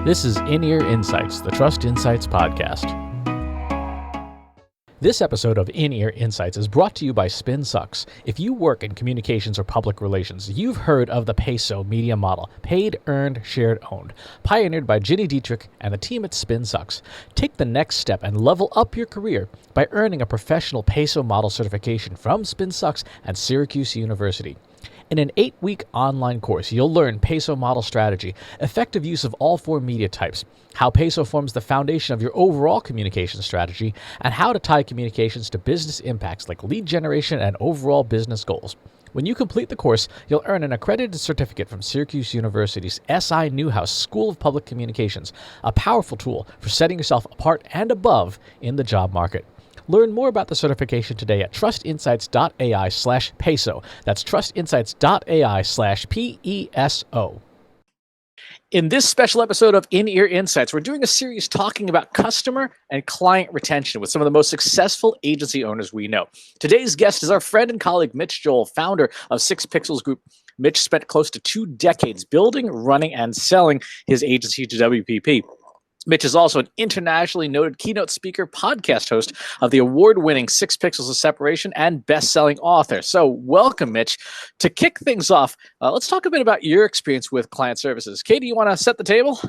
This is In-Ear Insights, the Trust Insights podcast. This episode of In-Ear Insights is brought to you by SpinSucks. If you work in communications or public relations, you've heard of the PESO media model, paid, earned, shared, owned, pioneered by Ginny Dietrich and the team at SpinSucks. Take the next step and level up your career by earning a professional PESO model certification from SpinSucks and Syracuse University. In an 8-week online course, you'll learn PESO model strategy, effective use of all 4 media types, how PESO forms the foundation of your overall communication strategy, and how to tie communications to business impacts like lead generation and overall business goals. When you complete the course, you'll earn an accredited certificate from Syracuse University's S.I. Newhouse School of Public Communications, a powerful tool for setting yourself apart and above in the job market. Learn more about the certification today at trustinsights.ai/PESO. That's trustinsights.ai/PESO. In this special episode of In-Ear Insights, we're doing a series talking about customer and client retention with some of the most successful agency owners we know. Today's guest is our friend and colleague, Mitch Joel, founder of 6 Pixels Group. Mitch spent close to 2 decades building, running, and selling his agency to WPP. Mitch is also an internationally noted keynote speaker, podcast host of the award-winning 6 Pixels of Separation, and best-selling author. So welcome, Mitch. To kick things off, let's talk a bit about your experience with client services. Katie, you want to set the table?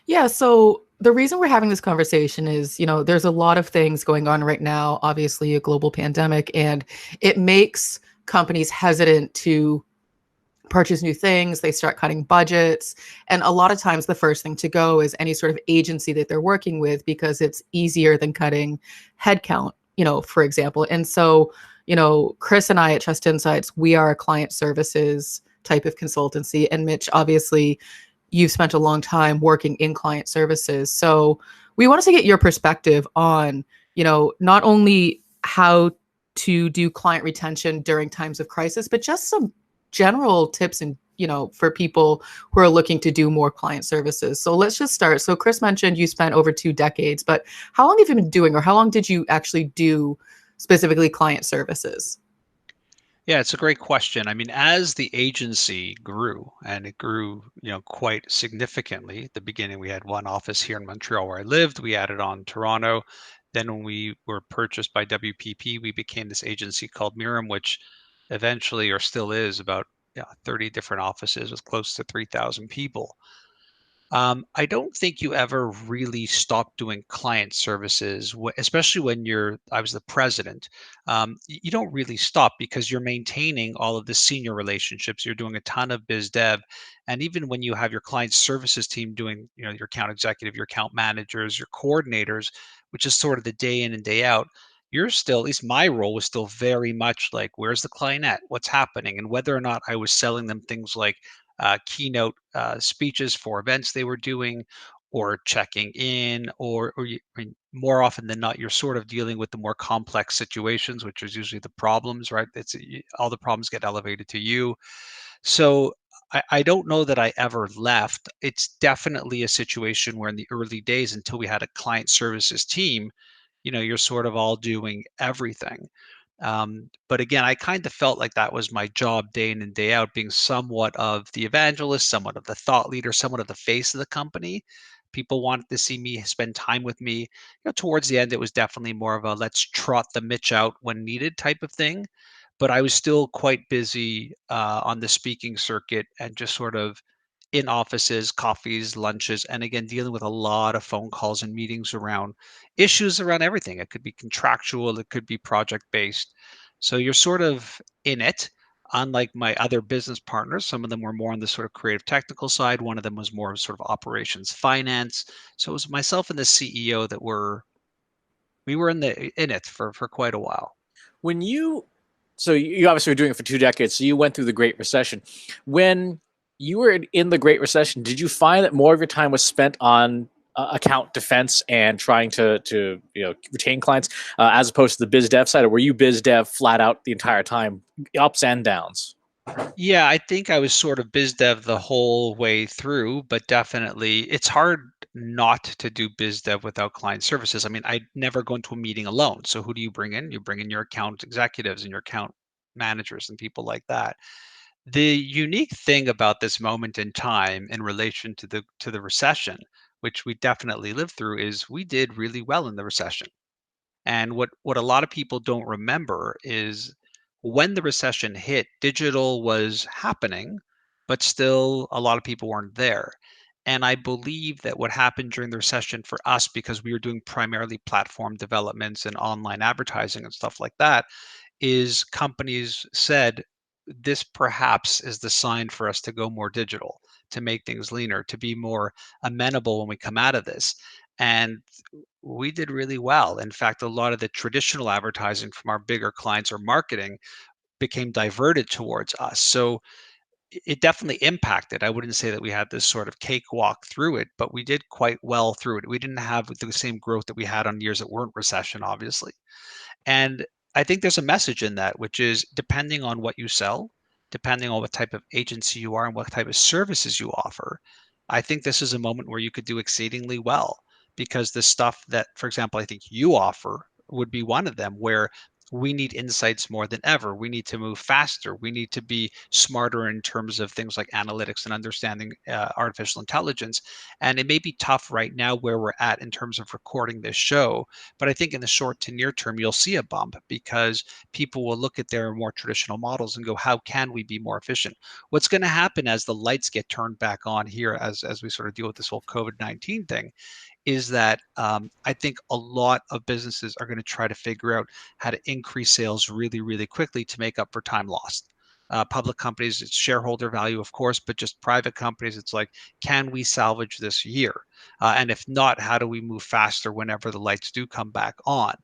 Yeah, so the reason we're having this conversation is, there's a lot of things going on right now, obviously a global pandemic, and it makes companies hesitant to purchase new things. They start cutting budgets. And a lot of times the first thing to go is any sort of agency that they're working with, because it's easier than cutting headcount, for example. And so, Chris and I at Trust Insights, we are a client services type of consultancy. And Mitch, obviously, you've spent a long time working in client services. So we wanted to get your perspective on, not only how to do client retention during times of crisis, but just some general tips and for people who are looking to do more client services. So let's just start. So Chris mentioned you spent over 2 decades, but how long have you been doing, or how long did you actually do specifically client services? Yeah, it's a great question. I mean, as the agency grew, and it grew, quite significantly. At the beginning, we had one office here in Montreal where I lived. We added on Toronto. Then when we were purchased by WPP, we became this agency called Miram, which eventually, or still is, about 30 different offices with close to 3,000 people. I don't think you ever really stop doing client services, especially when I was the president. You don't really stop because you're maintaining all of the senior relationships. You're doing a ton of biz dev. And even when you have your client services team doing, your account executive, your account managers, your coordinators, which is sort of the day in and day out, you're still, at least my role was still very much like, where's the client at? What's happening? And whether or not I was selling them things like keynote speeches for events they were doing, or checking in, I mean, more often than not, you're sort of dealing with the more complex situations, which is usually the problems, right? All the problems get elevated to you. So I don't know that I ever left. It's definitely a situation where in the early days, until we had a client services team, you're sort of all doing everything. But again, I kind of felt like that was my job day in and day out, being somewhat of the evangelist, somewhat of the thought leader, somewhat of the face of the company. People wanted to see me spend time with me. Towards the end, it was definitely more of a let's trot the Mitch out when needed type of thing. But I was still quite busy on the speaking circuit, and just sort of in offices, coffees, lunches, and again, dealing with a lot of phone calls and meetings around issues around everything. It could be contractual, it could be project based. So you're sort of in it. Unlike my other business partners, some of them were more on the sort of creative technical side. One of them was more sort of operations finance. So it was myself and the CEO that we were in it for quite a while. So you obviously were doing it for 2 decades, so you went through the Great Recession. When you were in the Great Recession, did you find that more of your time was spent on account defense and trying to retain clients, as opposed to the biz dev side, or were you biz dev flat out the entire time, ups and downs? Yeah, I think I was sort of biz dev the whole way through, but definitely it's hard not to do biz dev without client services. I mean, I'd never go into a meeting alone. So who do you bring in? You bring in your account executives and your account managers and people like that. The unique thing about this moment in time in relation to the recession, which we definitely lived through, is we did really well in the recession. And what a lot of people don't remember is when the recession hit, digital was happening, but still a lot of people weren't there. And I believe that what happened during the recession for us, because we were doing primarily platform developments and online advertising and stuff like that, is companies said, this perhaps is the sign for us to go more digital, to make things leaner, to be more amenable when we come out of this. And we did really well. In fact, a lot of the traditional advertising from our bigger clients or marketing became diverted towards us. So it definitely impacted. I wouldn't say that we had this sort of cakewalk through it, but we did quite well through it. We didn't have the same growth that we had on years that weren't recession, obviously. And I think there's a message in that, which is depending on what you sell, depending on what type of agency you are and what type of services you offer, I think this is a moment where you could do exceedingly well because the stuff that, for example, I think you offer would be one of them where we need insights more than ever. We need to move faster. We need to be smarter in terms of things like analytics and understanding artificial intelligence. And it may be tough right now where we're at in terms of recording this show, but I think in the short to near term, you'll see a bump because people will look at their more traditional models and go, how can we be more efficient? What's going to happen as the lights get turned back on here, as we sort of deal with this whole COVID-19 thing, is that I think a lot of businesses are going to try to figure out how to increase sales really, really quickly to make up for time lost. Public companies, it's shareholder value, of course, but just private companies, it's like, can we salvage this year? And if not, how do we move faster whenever the lights do come back on?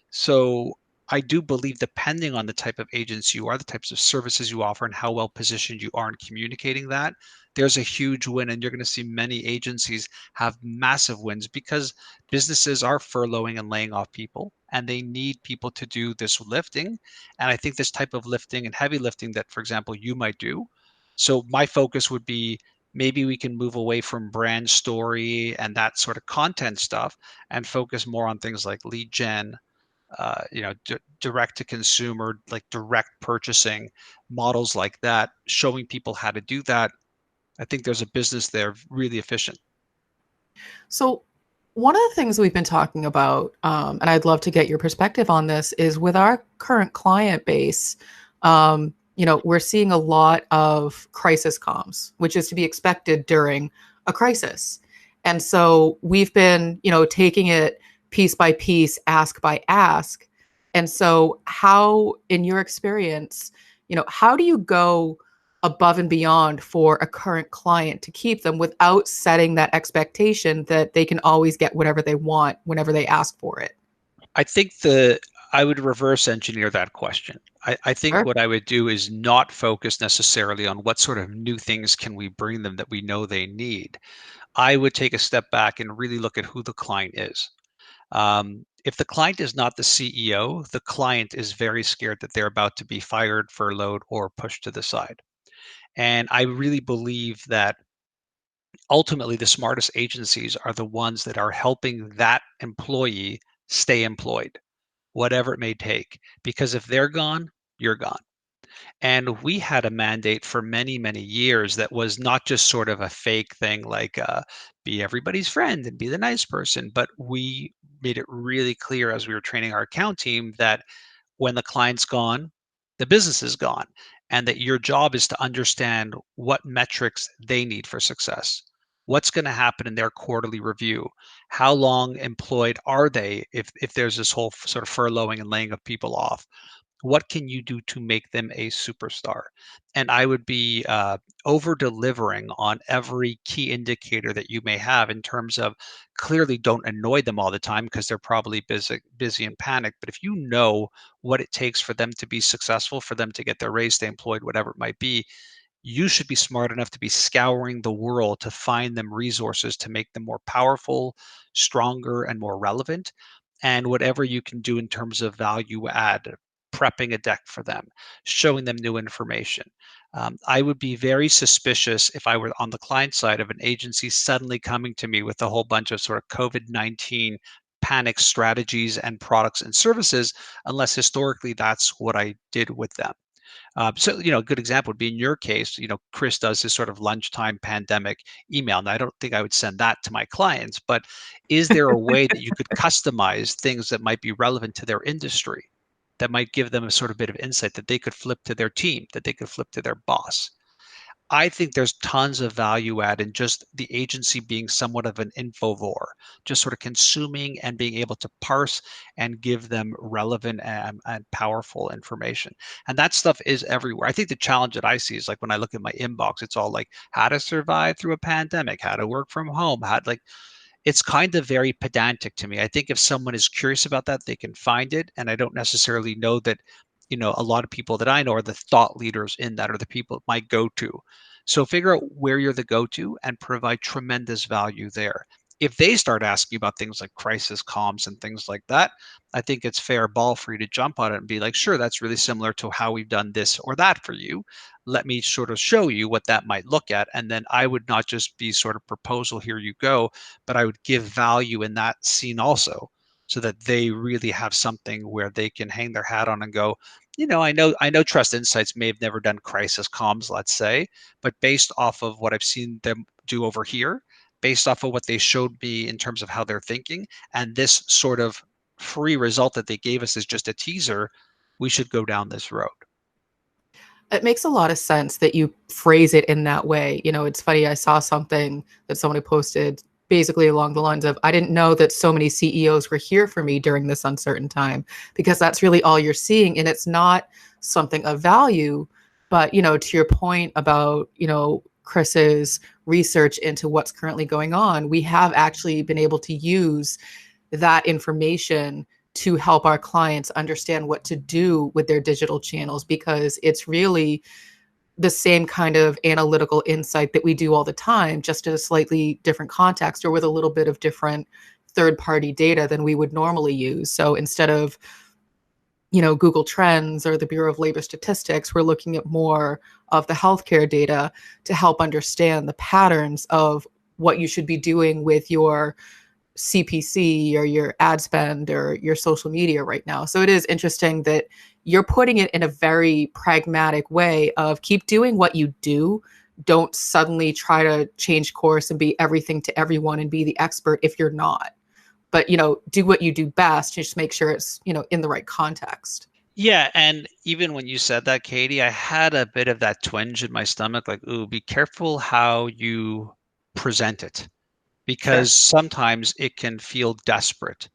So I do believe, depending on the type of agency you are, the types of services you offer, and how well positioned you are in communicating that, there's a huge win. And you're going to see many agencies have massive wins because businesses are furloughing and laying off people, and they need people to do this lifting. And I think this type of lifting and heavy lifting that, for example, you might do. So my focus would be maybe we can move away from brand story and that sort of content stuff and focus more on things like lead gen, direct to consumer, like direct purchasing models like that, showing people how to do that. I think there's a business there really efficient. So, one of the things we've been talking about, and I'd love to get your perspective on this, is with our current client base, we're seeing a lot of crisis comms, which is to be expected during a crisis. And so we've been, taking it piece by piece, ask by ask. And so, how, in your experience, how do you go above and beyond for a current client to keep them without setting that expectation that they can always get whatever they want whenever they ask for it? I think the I would reverse engineer that question. I think Sure. what I would do is not focus necessarily on what sort of new things can we bring them that we know they need. I would take a step back and really look at who the client is. If the client is not the CEO, the client is very scared that they're about to be fired, furloughed, or pushed to the side. And I really believe that ultimately the smartest agencies are the ones that are helping that employee stay employed, whatever it may take. Because if they're gone, you're gone. And we had a mandate for many, many years that was not just sort of a fake thing like be everybody's friend and be the nice person, but we made it really clear as we were training our account team that when the client's gone, the business is gone, and that your job is to understand what metrics they need for success. What's going to happen in their quarterly review? How long employed are they if there's this whole sort of furloughing and laying of people off? What can you do to make them a superstar? And I would be over delivering on every key indicator that you may have in terms of, clearly don't annoy them all the time because they're probably busy and panicked. But if you know what it takes for them to be successful, for them to get their raise, stay employed, whatever it might be, you should be smart enough to be scouring the world to find them resources to make them more powerful, stronger, and more relevant. And whatever you can do in terms of value add, prepping a deck for them, showing them new information. I would be very suspicious if I were on the client side of an agency suddenly coming to me with a whole bunch of sort of COVID-19 panic strategies and products and services, unless historically that's what I did with them. So, a good example would be in your case, Chris does this sort of lunchtime pandemic email. Now, I don't think I would send that to my clients, but is there a way that you could customize things that might be relevant to their industry, that might give them a sort of bit of insight that they could flip to their team, that they could flip to their boss? I think there's tons of value add in just the agency being somewhat of an infovore, just sort of consuming and being able to parse and give them relevant and powerful information. And that stuff is everywhere. I think the challenge that I see is like when I look at my inbox, it's all like how to survive through a pandemic, how to work from home, how like it's kind of very pedantic to me. I think if someone is curious about that, they can find it. And I don't necessarily know that, a lot of people that I know are the thought leaders in that, or the people my go to. So figure out where you're the go to and provide tremendous value there. If they start asking about things like crisis comms and things like that, I think it's fair ball for you to jump on it and be like, sure, that's really similar to how we've done this or that for you. Let me sort of show you what that might look at. And then I would not just be sort of proposal, here you go, but I would give value in that scene also, so that they really have something where they can hang their hat on and go, I know Trust Insights may have never done crisis comms, let's say, but based off of what I've seen them do over here, based off of what they showed me in terms of how they're thinking, and this sort of free result that they gave us is just a teaser, we should go down this road. It makes a lot of sense that you phrase it in that way. It's funny. I saw something that somebody posted basically along the lines of, I didn't know that so many CEOs were here for me during this uncertain time, because that's really all you're seeing. And it's not something of value. But, to your point about, Chris's research into what's currently going on, we have actually been able to use that information to help our clients understand what to do with their digital channels, because it's really the same kind of analytical insight that we do all the time, just in a slightly different context or with a little bit of different third-party data than we would normally use. So instead of, Google Trends or the Bureau of Labor Statistics, we're looking at more of the healthcare data to help understand the patterns of what you should be doing with your CPC or your ad spend or your social media right now. So it is interesting that you're putting it in a very pragmatic way of keep doing what you do. Don't suddenly try to change course and be everything to everyone and be the expert if you're not. But, do what you do best. Just make sure it's, in the right context. Yeah, and even when you said that, Katie, I had a bit of that twinge in my stomach, like, ooh, be careful how you present it, Sure. because sometimes it can feel desperate.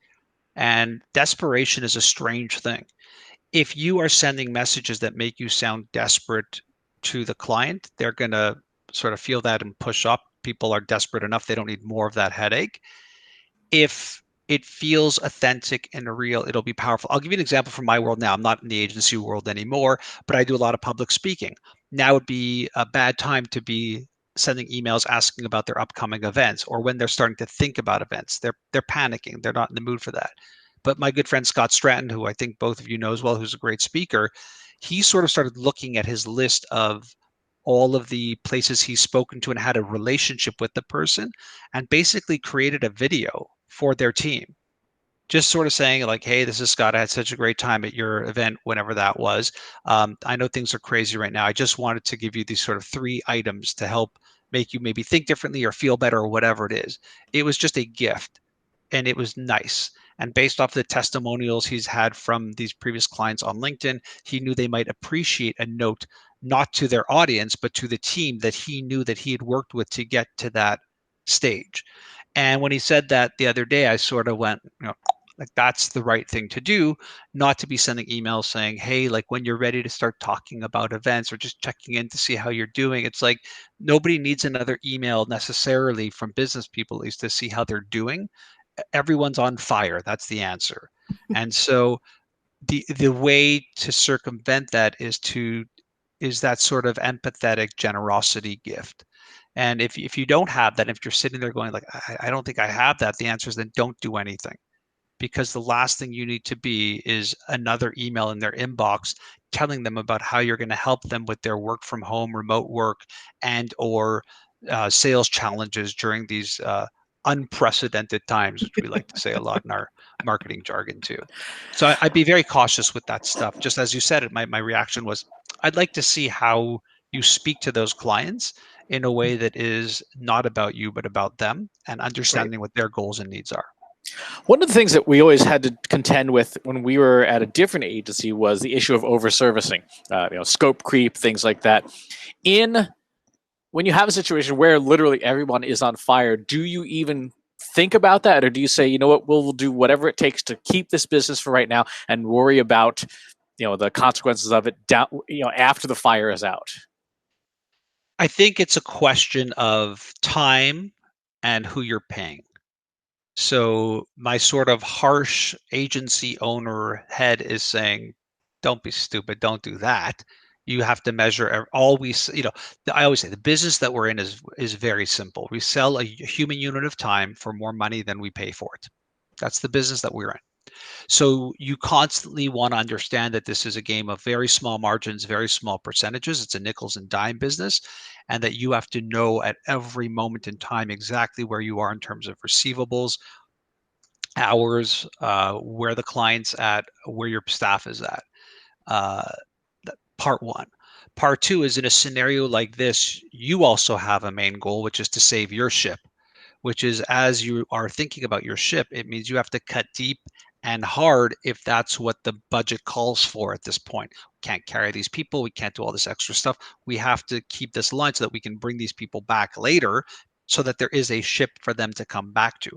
And desperation is a strange thing. If you are sending messages that make you sound desperate to the client, they're going to sort of feel that and push up. People are desperate enough, they don't need more of that headache. If it feels authentic and real, it'll be powerful. I'll give you an example from my world now. I'm not in the agency world anymore, but I do a lot of public speaking. Now would be a bad time to be sending emails asking about their upcoming events, or when they're starting to think about events. They're panicking. They're not in the mood for that. But my good friend Scott Stratton, who I think both of you know as well, who's a great speaker, he sort of started looking at his list of all of the places he's spoken to and had a relationship with the person, and basically created a video for their team, just sort of saying like, hey, this is Scott, I had such a great time at your event whenever that was. I know things are crazy right now, I just wanted to give you these sort of 3 items to help make you maybe think differently or feel better or whatever it is. It was just a gift, and it was nice. And based off the testimonials he's had from these previous clients on LinkedIn, he knew they might appreciate a note, not to their audience, but to the team that he knew that he had worked with to get to that stage. And when he said that the other day, I sort of went, like, that's the right thing to do, not to be sending emails saying, hey, like when you're ready to start talking about events or just checking in to see how you're doing. It's like nobody needs another email necessarily from business people, at least, to see how they're doing. Everyone's on fire. That's the answer. And so the way to circumvent that is that sort of empathetic generosity gift. And if you don't have that, if you're sitting there going like, I don't think I have that, the answer is then don't do anything, because the last thing you need to be is another email in their inbox telling them about how you're going to help them with their work from home, remote work, and or sales challenges during these unprecedented times, which we like to say a lot in our marketing jargon too. So I'd be very cautious with that stuff. Just as you said it, my reaction was, I'd like to see how you speak to those clients in a way that is not about you, but about them and Right. understanding what their goals and needs are. One of the things that we always had to contend with when we were at a different agency was the issue of over servicing, scope creep, things like that. In When you have a situation where literally everyone is on fire, do you even think about that, or do you say, you know what, we'll do whatever it takes to keep this business for right now and worry about the consequences of it down after the fire is out? I think it's a question of time and who you're paying. So my sort of harsh agency owner head is saying, "Don't be stupid. Don't do that." You have to measure always. I always say the business that we're in is very simple. We sell a human unit of time for more money than we pay for it. That's the business that we're in. So you constantly want to understand that this is a game of very small margins, very small percentages. It's a nickels and dime business, and that you have to know at every moment in time exactly where you are in terms of receivables, hours, where the client's at, where your staff is at. Uh, Part one. Part two is, in a scenario like this, you also have a main goal, which is to save your ship, which is, as you are thinking about your ship, it means you have to cut deep and hard if that's what the budget calls for at this point. We can't carry these people. We can't do all this extra stuff. We have to keep this line so that we can bring these people back later so that there is a ship for them to come back to.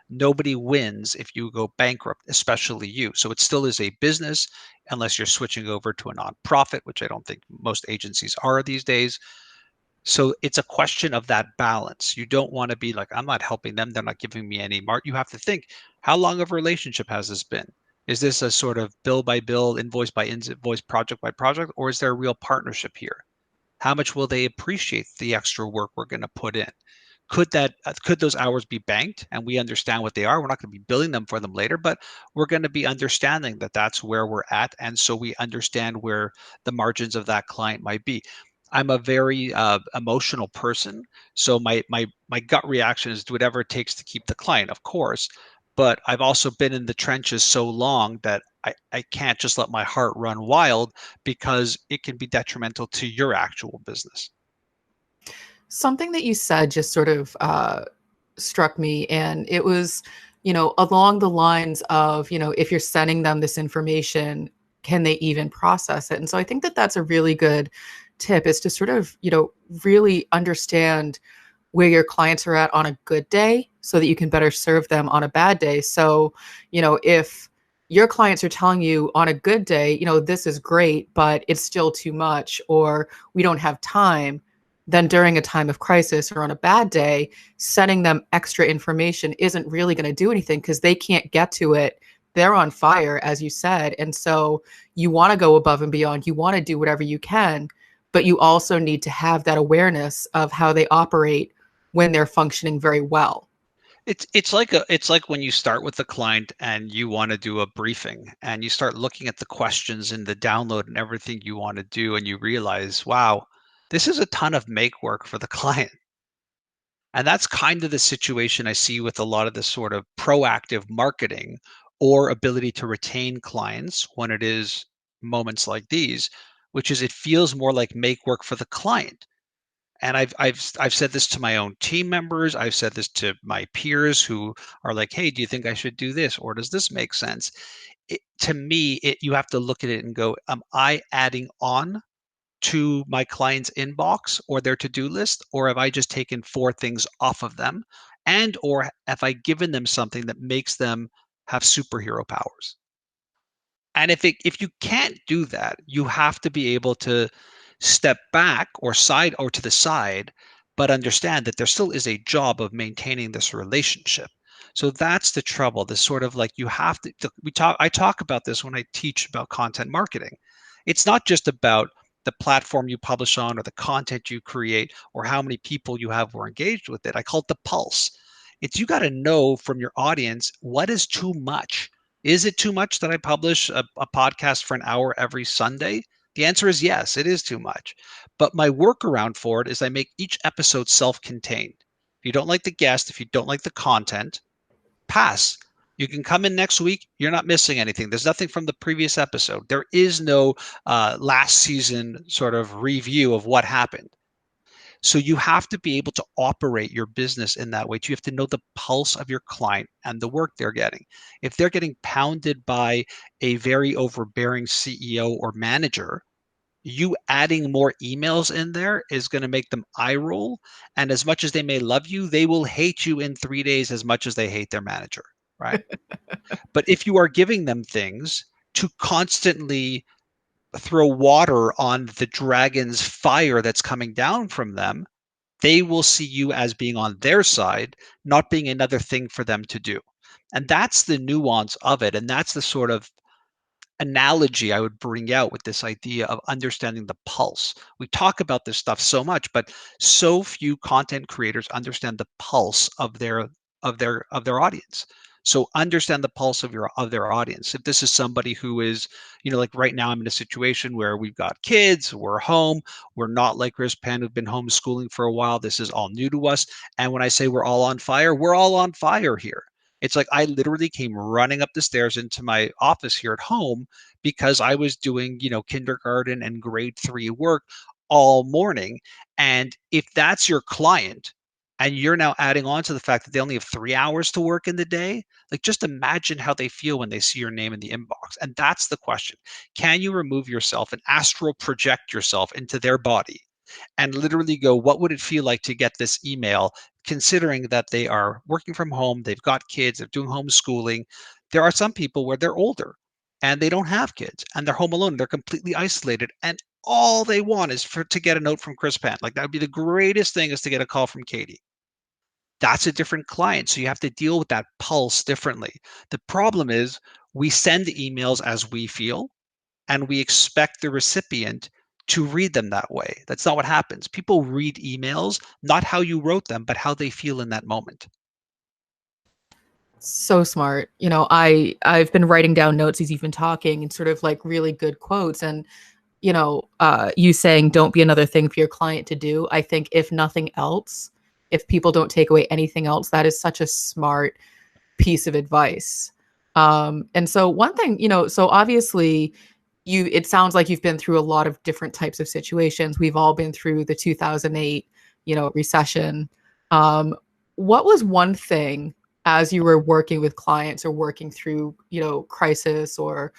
Nobody wins if you go bankrupt, especially you. So it still is a business unless you're switching over to a nonprofit, which I don't think most agencies are these days. So it's a question of that balance. You don't want to be like, I'm not helping them. They're not giving me any mark. You have to think, how long of a relationship has this been? Is this a sort of bill by bill, invoice by invoice, project by project, or is there a real partnership here? How much will they appreciate the extra work we're going to put in? Could those hours be banked and we understand what they are? We're not going to be billing them for them later, but we're going to be understanding that that's where we're at, and so we understand where the margins of that client might be. I'm a very emotional person, so my gut reaction is do whatever it takes to keep the client, of course. But I've also been in the trenches so long that I can't just let my heart run wild, because it can be detrimental to your actual business. Something that you said just sort of struck me, and it was, along the lines of, if you're sending them this information, can they even process it? And so I think that that's a really good tip, is to sort of, really understand where your clients are at on a good day so that you can better serve them on a bad day. So, if your clients are telling you on a good day, this is great, but it's still too much, or we don't have time, then during a time of crisis or on a bad day, sending them extra information isn't really going to do anything because they can't get to it. They're on fire, as you said. And so you want to go above and beyond. You want to do whatever you can, but you also need to have that awareness of how they operate when they're functioning very well. It's like when you start with the client and you want to do a briefing and you start looking at the questions and the download and everything you want to do, and you realize, wow, this is a ton of make work for the client. And that's kind of the situation I see with a lot of this sort of proactive marketing or ability to retain clients when it is moments like these, which is, it feels more like make work for the client. And I've said this to my own team members. I've said this to my peers who are like, "Hey, do you think I should do this, or does this make sense?" To me, you have to look at it and go, "Am I adding on to my client's inbox or their to-do list, or have I just taken four things off of them, and or have I given them something that makes them have superhero powers?" And if you can't do that, you have to be able to step back or side or to the side, but understand that there still is a job of maintaining this relationship. So that's the trouble. This sort of like, you have to I talk about this when I teach about content marketing. It's not just about the platform you publish on or the content you create or how many people you have who are engaged with it. I call it the pulse. It's, you got to know from your audience what is too much. Is it too much that I publish a podcast for an hour every Sunday? The answer is yes, it is too much. But my workaround for it is I make each episode self contained. If you don't like the guest, if you don't like the content, pass. You can come in next week. You're not missing anything. There's nothing from the previous episode. There is no last season sort of review of what happened. So you have to be able to operate your business in that way. You have to know the pulse of your client and the work they're getting. If they're getting pounded by a very overbearing CEO or manager, you adding more emails in there is going to make them eye roll. And as much as they may love you, they will hate you in 3 days as much as they hate their manager, right? But if you are giving them things to constantly throw water on the dragon's fire that's coming down from them, they will see you as being on their side, not being another thing for them to do. And that's the nuance of it. And that's the sort of analogy I would bring out with this idea of understanding the pulse. We talk about this stuff so much, but so few content creators understand the pulse of their audience. So understand the pulse of their audience. If this is somebody who is, like right now, I'm in a situation where we've got kids, we're home, we're not like Chris Penn, who've been homeschooling for a while. This is all new to us. And when I say we're all on fire, we're all on fire here. It's like I literally came running up the stairs into my office here at home because I was doing, kindergarten and grade 3 work all morning. And if that's your client and you're now adding on to the fact that they only have 3 hours to work in the day, like just imagine how they feel when they see your name in the inbox. And that's the question. Can you remove yourself and astral project yourself into their body and literally go, what would it feel like to get this email, considering that they are working from home, they've got kids, they're doing homeschooling. There are some people where they're older and they don't have kids and they're home alone, they're completely isolated, and all they want is to get a note from Chris Pant. Like that would be the greatest thing, is to get a call from Katie. That's a different client. So you have to deal with that pulse differently. The problem is we send emails as we feel, and we expect the recipient to read them that way. That's not what happens. People read emails, not how you wrote them, but how they feel in that moment. So smart. I've been writing down notes as you've been talking and sort of like really good quotes. And you saying don't be another thing for your client to do. I think if nothing else, if people don't take away anything else, that is such a smart piece of advice. And so one thing, so obviously it sounds like you've been through a lot of different types of situations. We've all been through the 2008, recession. What was one thing as you were working with clients or working through, crisis or,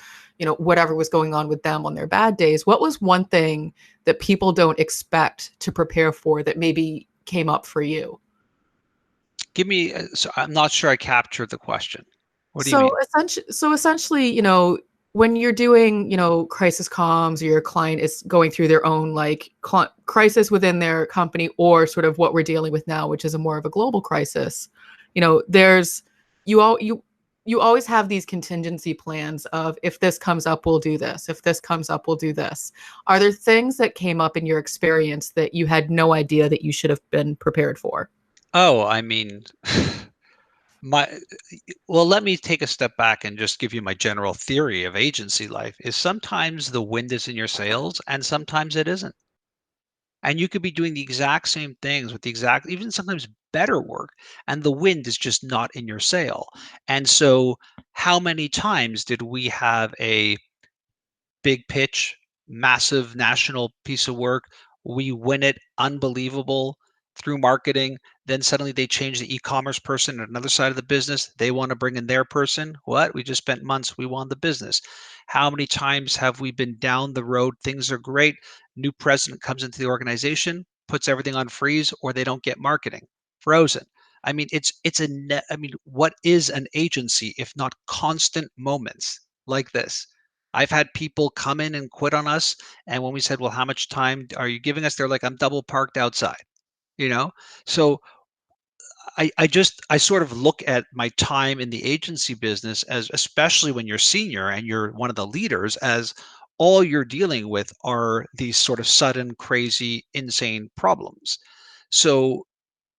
whatever was going on with them on their bad days? What was one thing that people don't expect to prepare for that maybe came up for you? Give me, so I'm not sure I captured the question. What do you So mean? essentially, when you're doing, crisis comms, or your client is going through their own like crisis within their company, or sort of what we're dealing with now, which is a more of a global crisis. There's you always have these contingency plans of, if this comes up, we'll do this. If this comes up, we'll do this. Are there things that came up in your experience that you had no idea that you should have been prepared for? Oh, I mean, my well, let me take a step back and just give you my general theory of agency life is sometimes the wind is in your sails and sometimes it isn't. And you could be doing the exact same things with the exact, even sometimes better work, and the wind is just not in your sail. And so, how many times did we have a big pitch, massive national piece of work? We win it, unbelievable through marketing. Then suddenly they change the e-commerce person at another side of the business. They want to bring in their person. What? We just spent months. We won the business. How many times have we been down the road? Things are great. New president comes into the organization, puts everything on freeze, or they don't get marketing frozen. I mean, it's a net. I mean, what is an agency if not constant moments like this? I've had people come in and quit on us. And when we said, well, how much time are you giving us? They're like, I'm double parked outside, you know? So I sort of look at my time in the agency business as, especially when you're senior and you're one of the leaders, as all you're dealing with are these sort of sudden, crazy, insane problems. So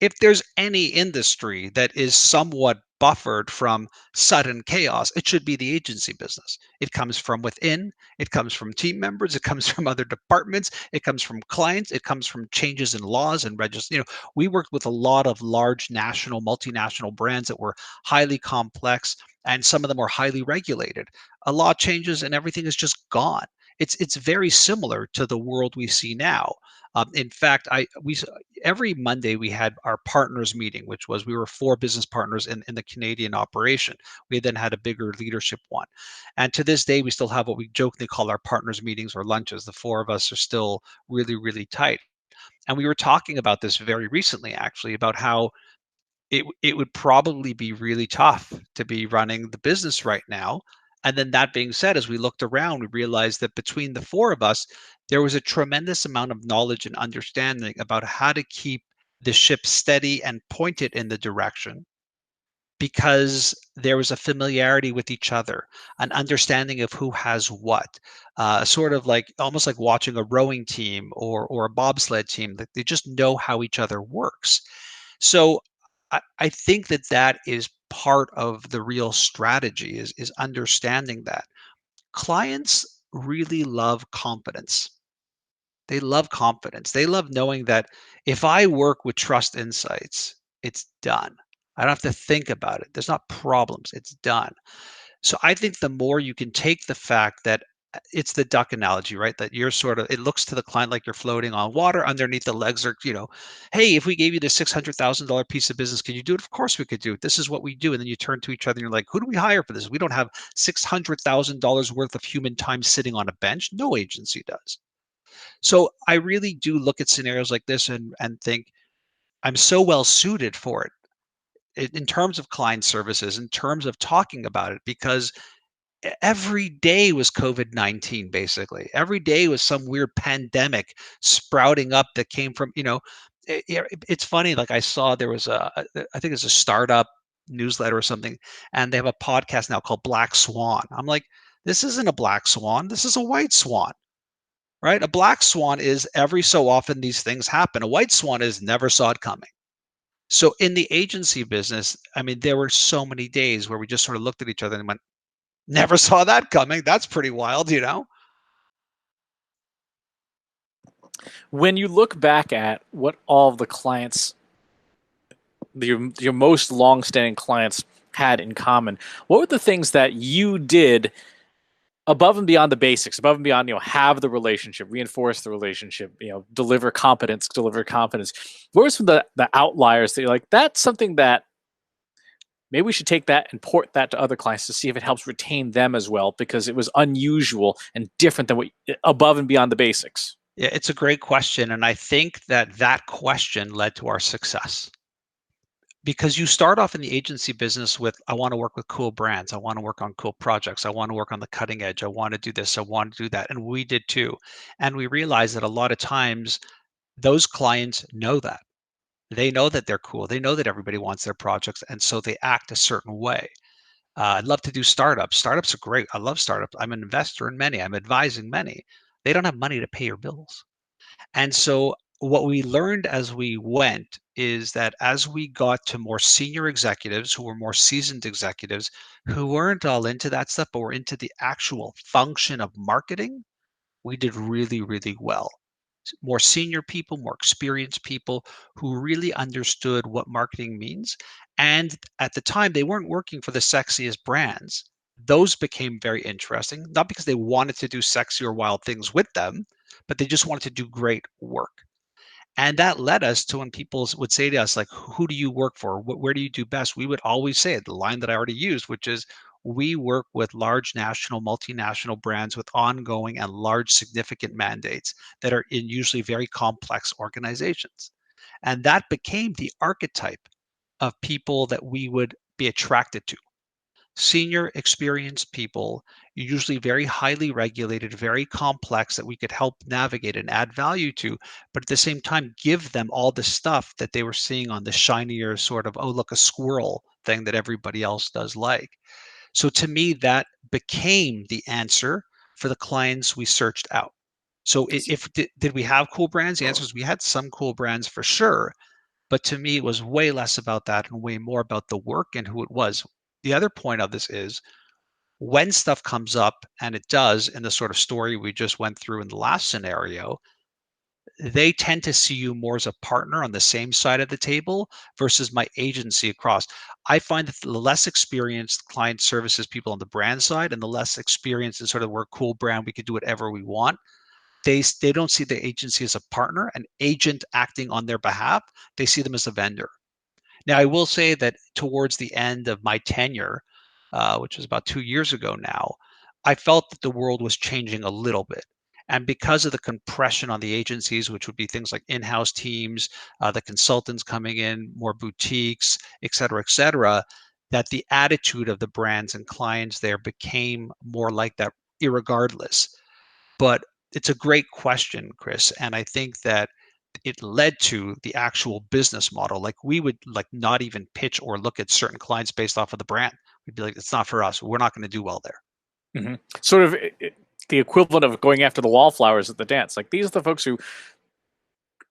if there's any industry that is somewhat buffered from sudden chaos, it should be the agency business. It comes from within, it comes from team members, it comes from other departments, it comes from clients, it comes from changes in laws and registers. We worked with a lot of large national, multinational brands that were highly complex, and some of them were highly regulated. A law changes and everything is just gone. It's very similar to the world we see now. In fact, every Monday we had our partners meeting, which was we were 4 business partners in the Canadian operation. We then had a bigger leadership one. And to this day, we still have what we jokingly call our partners meetings or lunches. The 4 of us are still really, really tight. And we were talking about this very recently, actually, about how it would probably be really tough to be running the business right now. And then that being said, as we looked around, we realized that between the 4 of us, there was a tremendous amount of knowledge and understanding about how to keep the ship steady and point it in the direction, because there was a familiarity with each other, an understanding of who has what, sort of like almost like watching a rowing team or a bobsled team, that they just know how each other works. So I think that that is part of the real strategy, is understanding that clients really love confidence. They love confidence. They love knowing that if I work with Trust Insights, it's done. I don't have to think about it. There's not problems. It's done. So I think the more you can take the fact that it's the duck analogy, right? That you're sort of, it looks to the client like you're floating on water. Underneath the legs are, hey, if we gave you this $600,000 piece of business, can you do it? Of course we could do it. This is what we do. And then you turn to each other and you're like, who do we hire for this? We don't have $600,000 worth of human time sitting on a bench. No agency does. So I really do look at scenarios like this and think I'm so well suited for it in terms of client services, in terms of talking about it, because every day was COVID-19, basically. Every day was some weird pandemic sprouting up that came from, it's funny. Like I saw there was I think it's a startup newsletter or something, and they have a podcast now called Black Swan. I'm like, this isn't a black swan. This is a white swan, right? A black swan is every so often these things happen. A white swan is never saw it coming. So in the agency business, I mean, there were so many days where we just sort of looked at each other and went, never saw that coming. That's pretty wild. When you look back at what all of the clients, your most long-standing clients had in common, what were the things that you did above and beyond the basics, above and beyond, have the relationship, reinforce the relationship, deliver competence, deliver confidence? What were some of the outliers that you're like, that's something that maybe we should take that and port that to other clients to see if it helps retain them as well, because it was unusual and different than what above and beyond the basics? Yeah, it's a great question. And I think that question led to our success, because you start off in the agency business with, I want to work with cool brands. I want to work on cool projects. I want to work on the cutting edge. I want to do this. I want to do that. And we did too. And we realized that a lot of times those clients know that. They know that they're cool. They know that everybody wants their projects. And so they act a certain way. I'd love to do startups. Startups are great. I love startups. I'm an investor in many. I'm advising many. They don't have money to pay your bills. And so what we learned as we went is that as we got to more senior executives who were more seasoned executives who weren't all into that stuff, but were into the actual function of marketing, we did really, really well. More senior people, more experienced people who really understood what marketing means. And at the time, they weren't working for the sexiest brands. Those became very interesting, not because they wanted to do sexy or wild things with them, but they just wanted to do great work. And that led us to, when people would say to us, like, who do you work for? Where do you do best? We would always say the line that I already used, which is, we work with large national, multinational brands with ongoing and large significant mandates that are in usually very complex organizations. And that became the archetype of people that we would be attracted to. Senior, experienced people, usually very highly regulated, very complex, that we could help navigate and add value to, but at the same time, give them all the stuff that they were seeing on the shinier sort of, oh, look, a squirrel thing that everybody else does like. So to me, that became the answer for the clients we searched out. So if did we have cool brands? The answer is we had some cool brands for sure, But to me, it was way less about that and way more about the work and who it was. The other point of this is when stuff comes up, and it does in the sort of story we just went through in the last scenario, they tend to see you more as a partner on the same side of the table versus my agency across. I find that the less experienced client services people on the brand side and the less experienced in sort of we're a cool brand, we can do whatever we want. They don't see the agency as a partner, an agent acting on their behalf. They see them as a vendor. Now, I will say that towards the end of my tenure, which was about 2 years ago now, I felt that the world was changing a little bit. And because of the compression on the agencies, which would be things like in-house teams, the consultants coming in, more boutiques, et cetera, that the attitude of the brands and clients there became more like that, irregardless. But it's a great question, Chris. And I think that it led to the actual business model. Like we would like not even pitch or look at certain clients based off of the brand. We'd be like, it's not for us. We're not going to do well there. Sort of the equivalent of going after the wallflowers at the dance. Like these are the folks who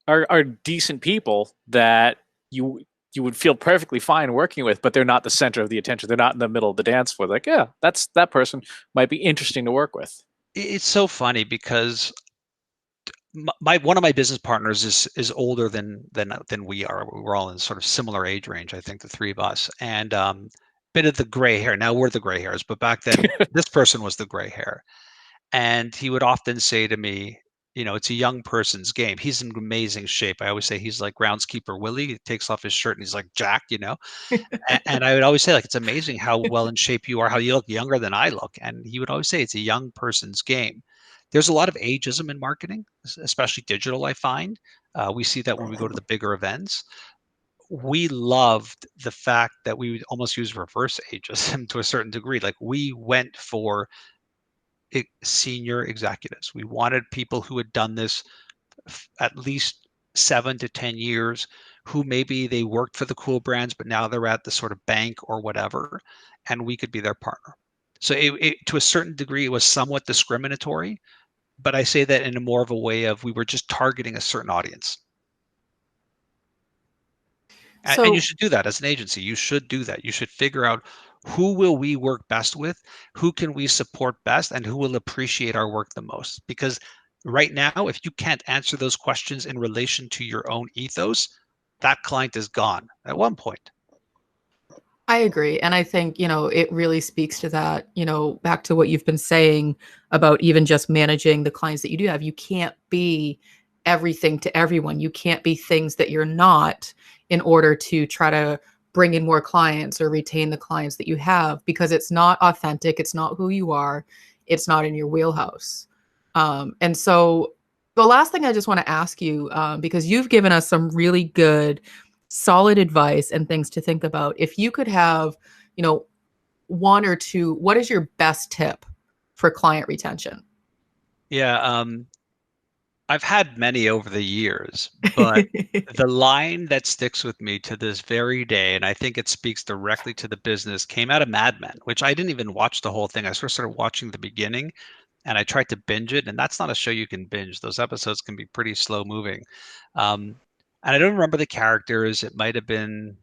are decent people that you would feel perfectly fine working with, but they're not the center of the attention. They're not in the middle of the dance floor. Like, yeah, that person might be interesting to work with. It's so funny because my one of my business partners is older than we are. We're all in sort of similar age range, I think, the three of us, and bit of the gray hair. Now we're the gray hairs, but back then this person was the gray hair. And he would often say to me, it's a young person's game. He's in amazing shape. I always say he's like groundskeeper Willie. He takes off his shirt and he's like jacked. And I would always say, like, it's amazing how well in shape you are, how you look younger than I look. And he would always say it's a young person's game. There's a lot of ageism in marketing, especially digital, I find. We see that when we go to the bigger events. We loved the fact that we would almost use reverse ageism to a certain degree. Like we went for senior executives. We wanted people who had done this at least 7 to 10 years, who maybe they worked for the cool brands, but now they're at the sort of bank or whatever, and we could be their partner. So to a certain degree, it was somewhat discriminatory, but I say that in a more of a way of we were just targeting a certain audience. And you So should do that as an agency. You should do that. You should figure out who will we work best with, who can we support best, and who will appreciate our work the most. Because right now, if you can't answer those questions in relation to your own ethos, that client is gone at one point. I agree. And I think, it really speaks to that, back to what you've been saying about even just managing the clients that you do have. You can't be everything to everyone. You can't be things that you're not in order to try to bring in more clients or retain the clients that you have because it's not authentic. It's not who you are. It's not in your wheelhouse. And so the last thing I just want to ask you, because you've given us some really good solid advice and things to think about. If you could have, one or two, what is your best tip for client retention? Yeah, I've had many over the years, but the line that sticks with me to this very day, and I think it speaks directly to the business, came out of Mad Men, which I didn't even watch the whole thing. I sort of started watching the beginning and I tried to binge it, and that's not a show you can binge. Those episodes can be pretty slow moving. Um, and I don't remember the characters. It might have been,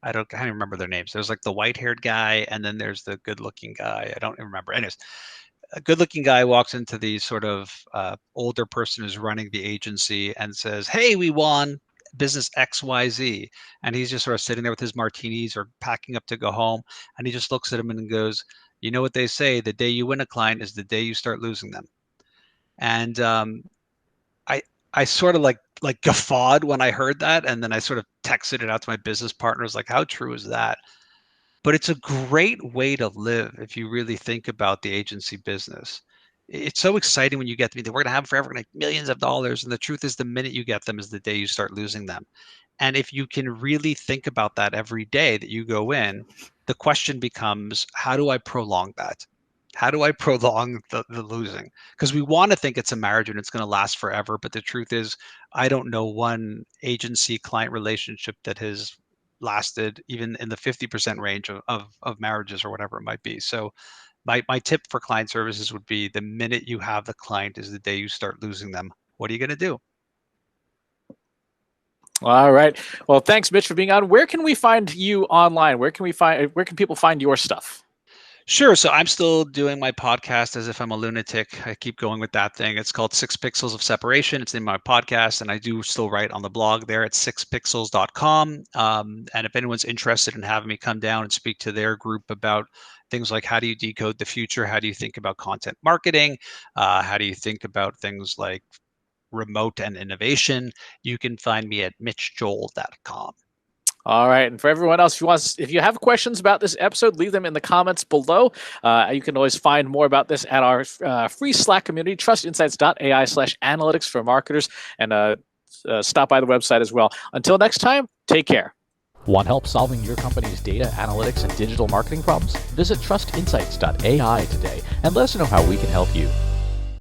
I can't even remember their names. There's like the white haired guy, and then there's the good looking guy. I don't even remember. Anyways, a good looking guy walks into the sort of older person who's running the agency and says, "Hey, we won business XYZ." And he's just sort of sitting there with his martinis or packing up to go home. And he just looks at him and goes, "You know what they say, the day you win a client is the day you start losing them." And I I sort of like guffawed when I heard that. And then I sort of texted it out to my business partners, like, how true is that? But it's a great way to live if you really think about the agency business. It's so exciting when you get them. We're going to have them forever, we're going to make millions of dollars. And the truth is, the minute you get them is the day you start losing them. And if you can really think about that every day that you go in, the question becomes, how do I prolong that? How do I prolong the losing? Because we want to think it's a marriage and it's going to last forever. But the truth is, I don't know one agency client relationship that has lasted even in the 50% range of marriages or whatever it might be. So my tip for client services would be the minute you have the client is the day you start losing them. What are you going to do? All right. Well, thanks, Mitch, for being on. Where can we find you online? Where can people find your stuff? Sure. So I'm still doing my podcast as if I'm a lunatic. I keep going with that thing. It's called 6 Pixels of Separation. It's in my podcast, and I do still write on the blog there at 6pixels.com. And if anyone's interested in having me come down and speak to their group about things like how do you decode the future, how do you think about content marketing, how do you think about things like remote and innovation, you can find me at mitchjoel.com. All right, and for everyone else, if you have questions about this episode, leave them in the comments below. You can always find more about this at our free Slack community, trustinsights.ai/analytics for marketers, and stop by the website as well. Until next time, take care. Want help solving your company's data, analytics, and digital marketing problems? Visit trustinsights.ai today and let us know how we can help you.